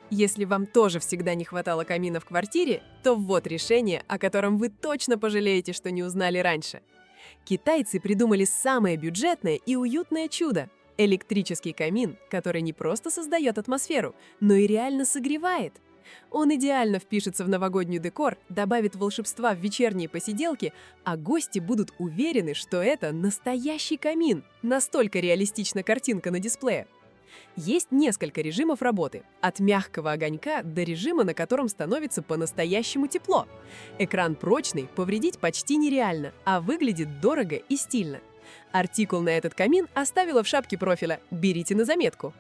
Если вам тоже всегда не хватало камина в квартире, то вот решение, о котором вы точно пожалеете, что не узнали раньше. Китайцы придумали самое бюджетное и уютное чудо — электрический камин, который не просто создает атмосферу, но и реально согревает. Он идеально впишется в новогодний декор, добавит волшебства в вечерние посиделки, а гости будут уверены, что это настоящий камин. Настолько реалистична картинка на дисплее. Есть несколько режимов работы, от мягкого огонька до режима, на котором становится по-настоящему тепло. Экран прочный, повредить почти нереально, а выглядит дорого и стильно. Артикул на этот камин оставила в шапке профиля, берите на заметку.